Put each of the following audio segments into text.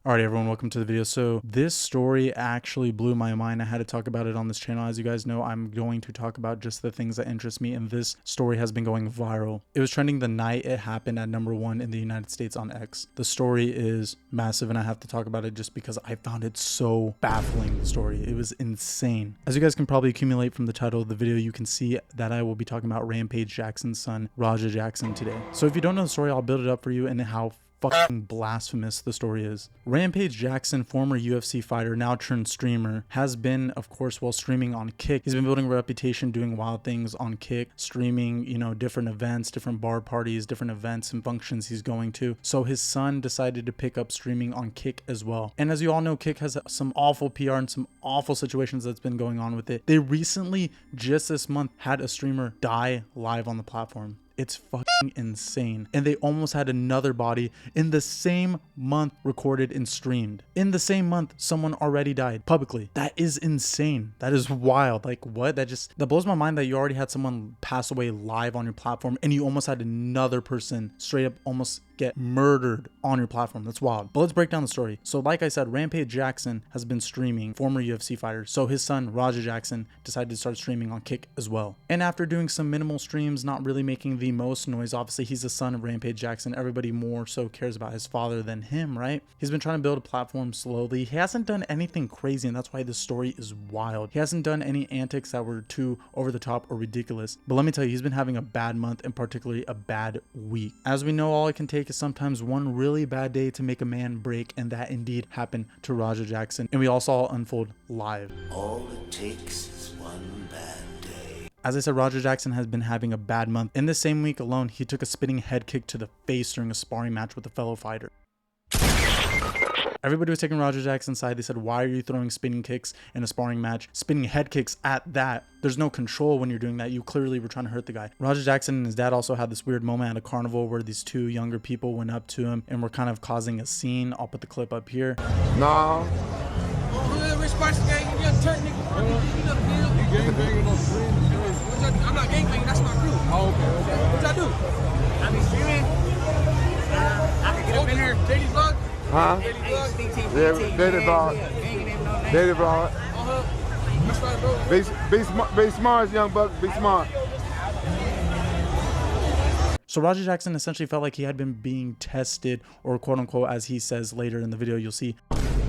Alright everyone, welcome to the video. So this story actually blew my mind. I had to talk about it on this channel. As you guys know, I'm going to talk about just the things that interest me, and this story has been going viral. It was trending the night it happened at #1 in the United States on X. The story is massive and I have to talk about it just because I found it so baffling, the story. It was insane. As you guys can probably accumulate from the title of the video, you can see that I will be talking about Rampage Jackson's son, Raja Jackson, today. So if you don't know the story, I'll build it up for you and how fucking blasphemous the story is. Rampage Jackson, former UFC fighter, now turned streamer, has been, of course, while streaming on Kick. He's been building a reputation doing wild things on Kick, streaming, you know, different events, different bar parties, different events and functions he's going to. So his son decided to pick up streaming on Kick as well. And as you all know, Kick has some awful PR and some awful situations that's been going on with it. They recently, just this month, had a streamer die live on the platform. It's fucking insane. And they almost had another body in the same month recorded and streamed. In the same month, someone already died publicly. That is insane. That is wild. Like, what? That blows my mind that you already had someone pass away live on your platform and you almost had another person straight up almost get murdered on your platform. That's wild. But let's break down the story. So like I said, Rampage Jackson has been streaming, former UFC fighter. So his son, Raja Jackson, decided to start streaming on Kick as well. And after doing some minimal streams, not really making the most noise, obviously he's the son of Rampage Jackson. Everybody more so cares about his father than him, right? He's been trying to build a platform slowly. He hasn't done anything crazy, and that's why this story is wild. He hasn't done any antics that were too over the top or ridiculous. But let me tell you, he's been having a bad month and particularly a bad week. As we know, all it can take is sometimes one really bad day to make a man break, and that indeed happened to Raja Jackson, and we all saw it unfold live. All it takes is one bad day. As I said, Raja Jackson has been having a bad month. In the same week alone, he took a spinning head kick to the face during a sparring match with a fellow fighter. Everybody was taking Raja Jackson's side. They said, why are you throwing spinning kicks in a sparring match? Spinning head kicks at that. There's no control when you're doing that. You clearly were trying to hurt the guy. Raja Jackson and his dad also had this weird moment at a carnival where these two younger people went up to him and were kind of causing a scene. I'll put the clip up here. Nah. I'm not gangbanging, that's my crew. Oh, okay. What y'all do? I be streaming. I can get up in here. Daily vlog? Huh? Daily vlog. Daily vlog. Be smart, young buck. Be smart. So Raja Jackson essentially felt like he had been being tested, or quote unquote, as he says later in the video, you'll see,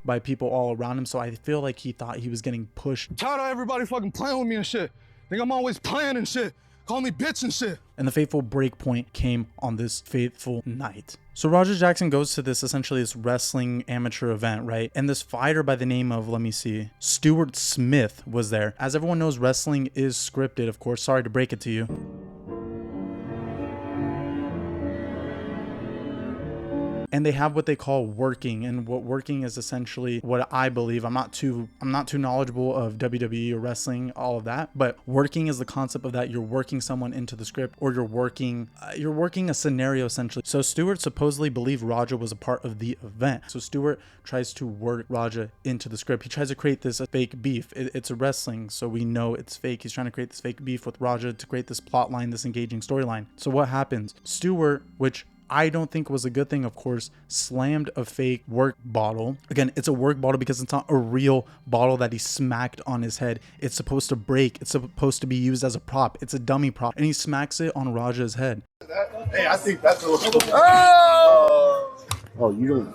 by people all around him. So I feel like he thought he was getting pushed. I'm tired of everybody fucking playing with me and shit. Think I'm always playing and shit. Call me bitch and shit. And the fateful break point came on this fateful night. So Raja Jackson goes to this, essentially this wrestling amateur event, right? And this fighter by the name of, let me see, Stuart Smith was there. As everyone knows, wrestling is scripted, of course. Sorry to break it to you. And they have what they call working, and what working is essentially what I believe. I'm not too knowledgeable of WWE or wrestling, all of that, but working is the concept of that you're working someone into the script, or you're working a scenario essentially. So Stuart supposedly believed Raja was a part of the event. So Stuart tries to work Raja into the script. He tries to create this fake beef. It's a wrestling, so we know it's fake. He's trying to create this fake beef with Raja to create this plot line, this engaging storyline. So what happens? Stuart, which I don't think was a good thing, of course, slammed a fake work bottle. Again, it's a work bottle because it's not a real bottle that he smacked on his head. It's supposed to break. It's supposed to be used as a prop. It's a dummy prop. And he smacks it on Raja's head. Hey, I think that's a little... Oh, you don't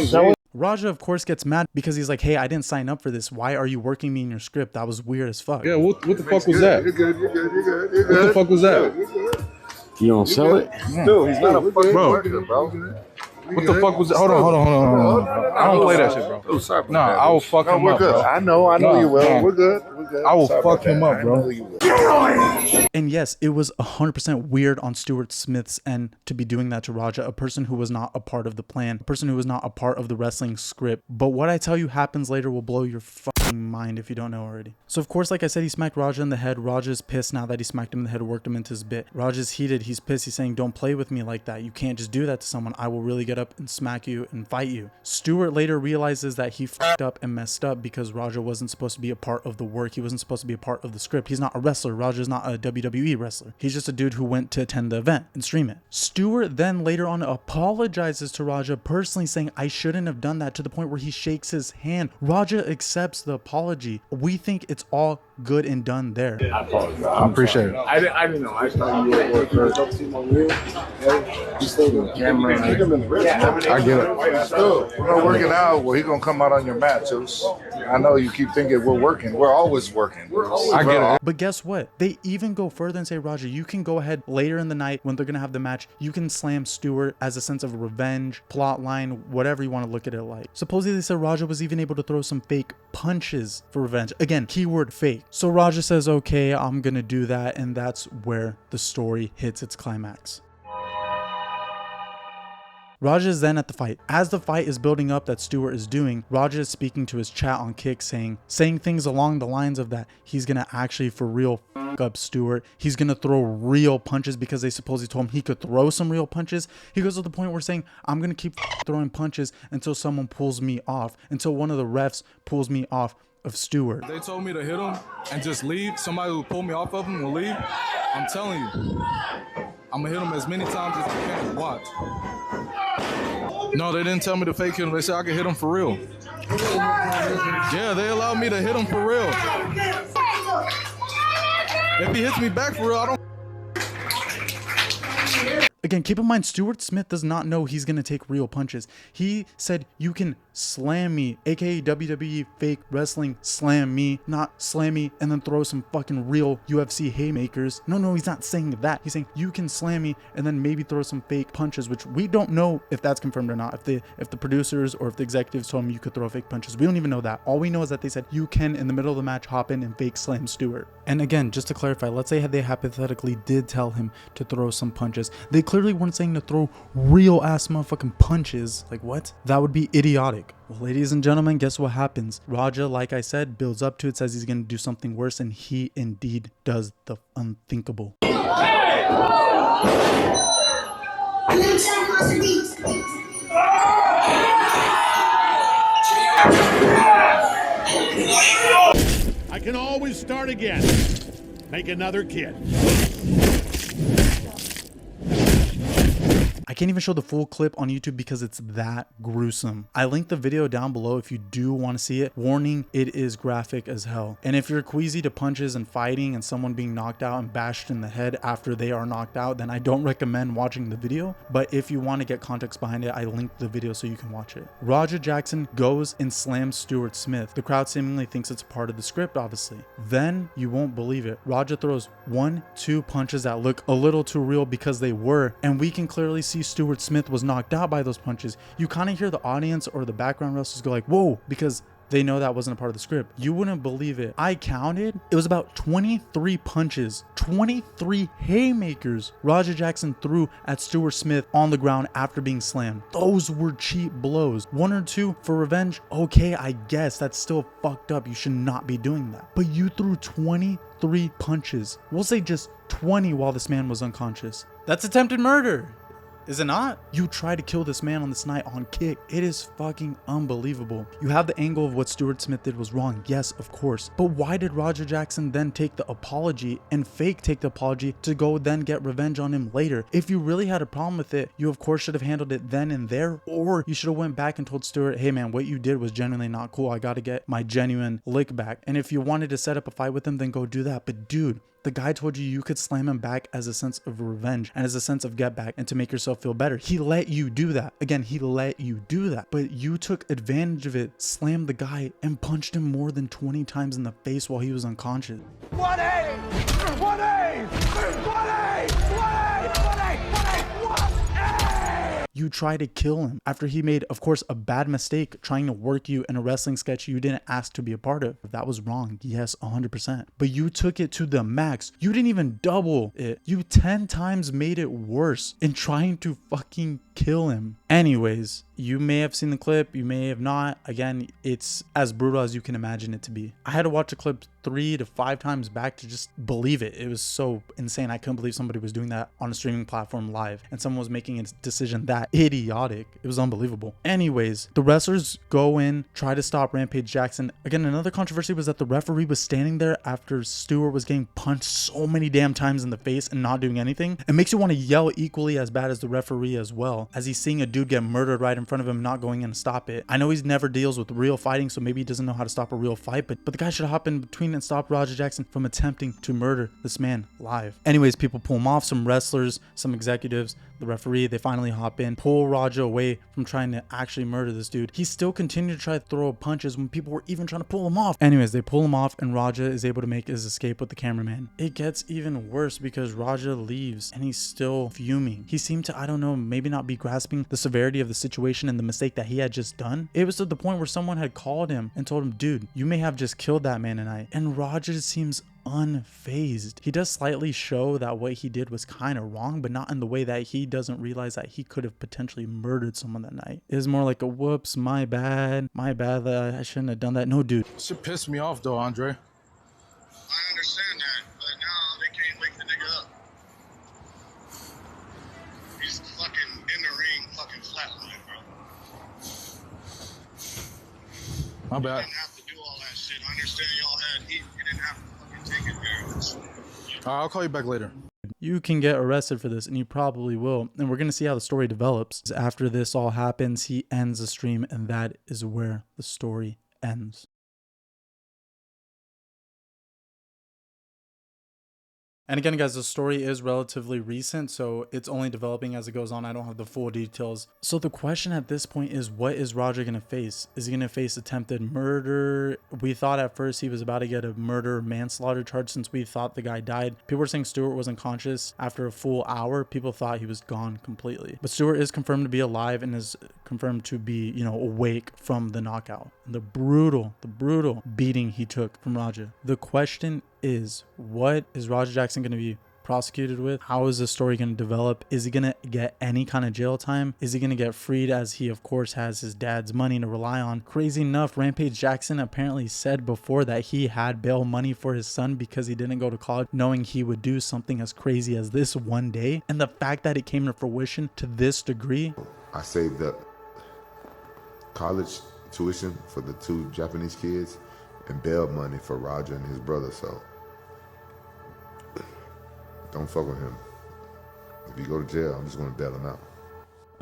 show it? Raja, of course, gets mad because he's like, hey, I didn't sign up for this. Why are you working me in your script? That was weird as fuck. Yeah, what the fuck was that? You're good. What the fuck was that? You don't sell it? Dude, he's not a fucking worker, bro. What the fuck was that? Hold on. I don't play that shit, bro. Oh, sorry about Nah, that. I will fuck him up, bro. I know you will. We're good. I will fuck him up, bro. And yes, it was 100% weird on Stuart Smith's end to be doing that to Raja, a person who was not a part of the plan, a person who was not a part of the wrestling script. But what I tell you happens later will blow your fucking mind if you don't know already. So of course, like I said, he smacked Raja in the head. Raja's pissed now that he smacked him in the head, worked him into his bit. Raja's heated. He's pissed. He's saying, don't play with me like that. You can't just do that to someone. I will really get up and smack you and fight you. Stewart later realizes that he fucked up and messed up because Raja wasn't supposed to be a part of the work. He wasn't supposed to be a part of the script. He's not a wrestler. Raja's not a WWE wrestler. He's just a dude who went to attend the event and stream it. Stewart then later on apologizes to Raja personally, saying, I shouldn't have done that, to the point where he shakes his hand. Raja accepts the apology. We think it's all good and done there. I apologize. I appreciate it. I didn't know. I thought you were camera. I get it. We're working out. Well, he's gonna come out on your mat, too. I know you keep thinking we're working. We're always working. I get it. But guess what? They even go further and say, Raja, you can go ahead later in the night when they're gonna have the match. You can slam Stewart as a sense of revenge, plot line, whatever you want to look at it like. Supposedly they said Raja was even able to throw some fake punches for revenge. Again, keyword fake. So Raja says, okay, I'm gonna do that, and that's where the story hits its climax. Raja is then at the fight. As the fight is building up that Stewart is doing, Raja is speaking to his chat on Kick, saying things along the lines of that he's gonna actually for real fuck up Stewart. He's gonna throw real punches because they supposedly told him he could throw some real punches. He goes to the point where saying, I'm gonna keep throwing punches until someone pulls me off, until one of the refs pulls me off of Stewart. They told me to hit him and just leave. Somebody who pulled me off of him will leave. I'm telling you, I'm gonna hit him as many times as I can. Watch. No, they didn't tell me to fake him. They said I could hit him for real. Yeah, they allowed me to hit him for real. If he hits me back for real, I don't. Again, keep in mind, Stewart Smith does not know he's going to take real punches. He said, you can slam me, aka WWE fake wrestling, slam me, not slam me and then throw some fucking real UFC haymakers. No, he's not saying that. He's saying you can slam me and then maybe throw some fake punches, which we don't know if that's confirmed or not. If the producers or if the executives told him you could throw fake punches, we don't even know that. All we know is that they said you can, in the middle of the match, hop in and fake slam Stewart. And again, just to clarify, let's say they hypothetically did tell him to throw some punches. They clearly weren't saying to throw real ass motherfucking punches. Like what? That would be idiotic. Well, ladies and gentlemen, guess what happens? Raja, like I said, builds up to it, says he's going to do something worse, and he indeed does the unthinkable. I can always start again. Make another kid. I can't even show the full clip on YouTube because it's that gruesome. I linked the video down below if you do want to see it. Warning, it is graphic as hell. And if you're queasy to punches and fighting and someone being knocked out and bashed in the head after they are knocked out, then I don't recommend watching the video. But if you want to get context behind it, I linked the video so you can watch it. Raja Jackson goes and slams Stewart Smith. The crowd seemingly thinks it's part of the script, obviously. Then you won't believe it. Raja throws 1-2 punches that look a little too real because they were, and we can clearly see Stewart Smith was knocked out by those punches. You kind of hear the audience or the background wrestlers go like, whoa, because they know that wasn't a part of the script. You wouldn't believe it. I counted. It was about 23 punches, 23 haymakers Raja Jackson threw at Stewart Smith on the ground after being slammed. Those were cheap blows. 1 or 2 for revenge. Okay, I guess that's still fucked up. You should not be doing that. But you threw 23 punches. We'll say just 20 while this man was unconscious. That's attempted murder. Is it not? You try to kill this man on this night on Kick. It is fucking unbelievable. You have the angle of what Stewart Smith did was wrong. Yes, of course. But why did Raja Jackson then take the apology and fake take the apology to go then get revenge on him later? If you really had a problem with it, you of course should have handled it then and there, or you should have went back and told Stewart, hey man, what you did was genuinely not cool. I got to get my genuine lick back. And if you wanted to set up a fight with him, then go do that. But dude, the guy told you could slam him back as a sense of revenge and as a sense of get back and to make yourself feel better. He let you do that. Again, he let you do that. But you took advantage of it, slammed the guy, and punched him more than 20 times in the face while he was unconscious. 1A! 1A! 1A! 1A! 1A! 1A! You tried to kill him after he made, of course, a bad mistake trying to work you in a wrestling sketch you didn't ask to be a part of. That was wrong. Yes, 100%. But you took it to the max. You didn't even double it. You 10 times made it worse in trying to fucking kill him. Anyways, you may have seen the clip, you may have not. Again, it's as brutal as you can imagine it to be. I had to watch the clip 3 to 5 times back to just believe it. It was so insane. I couldn't believe somebody was doing that on a streaming platform live and someone was making a decision that idiotic. It was unbelievable. Anyways, the wrestlers go in, try to stop Rampage Jackson. Again, another controversy was that the referee was standing there after Stewart was getting punched so many damn times in the face and not doing anything. It makes you want to yell equally as bad as the referee as well, as he's seeing a dude get murdered right in front of him, not going in to stop it. I know he's never deals with real fighting, so maybe he doesn't know how to stop a real fight, but the guy should hop in between and stop Roger Jackson from attempting to murder this man live. Anyways, people pull him off. Some wrestlers, some executives, the referee, they finally hop in, pull Roger away from trying to actually murder this dude. He still continued to try to throw punches when people were even trying to pull him off. Anyways, they pull him off and Raja is able to make his escape with the cameraman. It gets even worse because Raja leaves and he's still fuming. He seemed to, I don't know, maybe not be grasping the severity of the situation and the mistake that he had just done. It was to the point where someone had called him and told him, dude, you may have just killed that man tonight. And Raja seems unfazed. He does slightly show that what he did was kind of wrong, but not in the way that he doesn't realize that he could have potentially murdered someone that night. It is more like a whoops, my bad that I shouldn't have done that. No, dude. Shit pissed me off though, Andre. I understand that, but now they can't wake the nigga up. He's fucking in the ring, fucking flatlining, bro. My bad. You didn't have to do all that shit. I understand y'all had heat. You didn't have to fucking take it there. I'll call you back later. You can get arrested for this, and you probably will. And we're going to see how the story develops. After this all happens, he ends the stream, and that is where the story ends. And again, guys, the story is relatively recent, so it's only developing as it goes on. I don't have the full details. So the question at this point is, what is Roger going to face? Is he going to face attempted murder? We thought at first he was about to get a murder manslaughter charge since we thought the guy died. People were saying Stewart was unconscious. After a full hour, people thought he was gone completely. But Stewart is confirmed to be alive and is confirmed to be, you know, awake from the knockout. And the brutal beating he took from Roger. The question is, what is Roger Jackson going to be prosecuted with? How is this story going to develop? Is he going to get any kind of jail time? Is he going to get freed, as he of course has his dad's money to rely on? Crazy enough, Rampage Jackson apparently said before that he had bail money for his son because he didn't go to college, knowing he would do something as crazy as this one day. And the fact that it came to fruition to this degree. I saved up college tuition for the 2 Japanese kids and bail money for Roger and his brother, so don't fuck with him. If you go to jail, I'm just going to bail him out.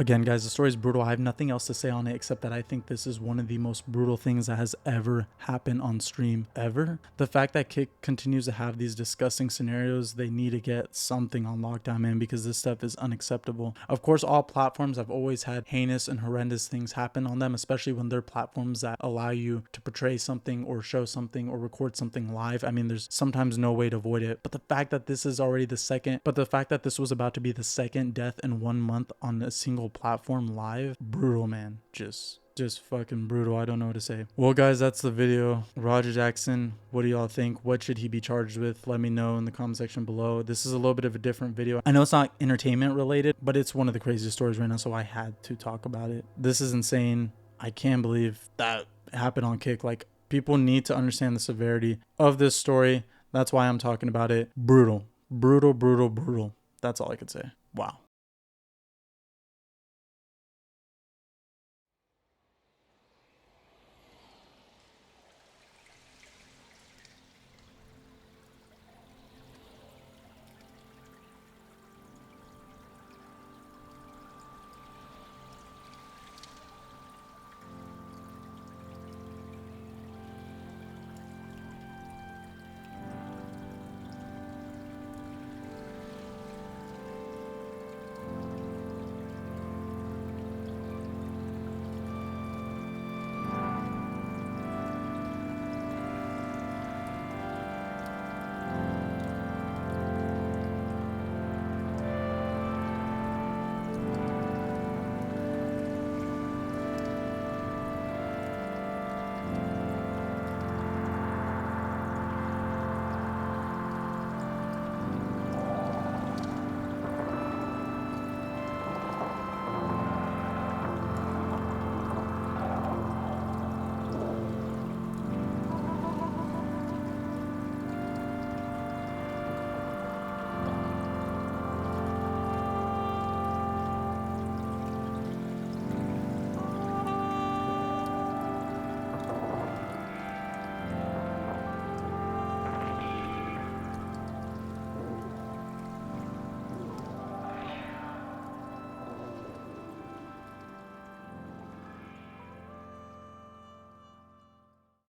Again, guys, the story is brutal. I have nothing else to say on it except that I think this is one of the most brutal things that has ever happened on stream ever. The fact that Kick continues to have these disgusting scenarios, they need to get something on lockdown, man, because this stuff is unacceptable. Of course, all platforms have always had heinous and horrendous things happen on them, especially when they're platforms that allow you to portray something or show something or record something live. I mean, there's sometimes no way to avoid it. But the fact that this is already the fact that this was about to be the second death in 1 month on a single platform live, brutal, man. Just fucking brutal. I don't know what to say. Well, guys, that's the video. Roger Jackson, what do y'all think? What should he be charged with? Let me know in the comment section below. This is a little bit of a different video. I know it's not entertainment related, but it's one of the craziest stories right now, so I had to talk about it. This is insane. I can't believe that happened on Kick. Like, people need to understand the severity of this story. That's why I'm talking about it. Brutal. That's all I could say. Wow.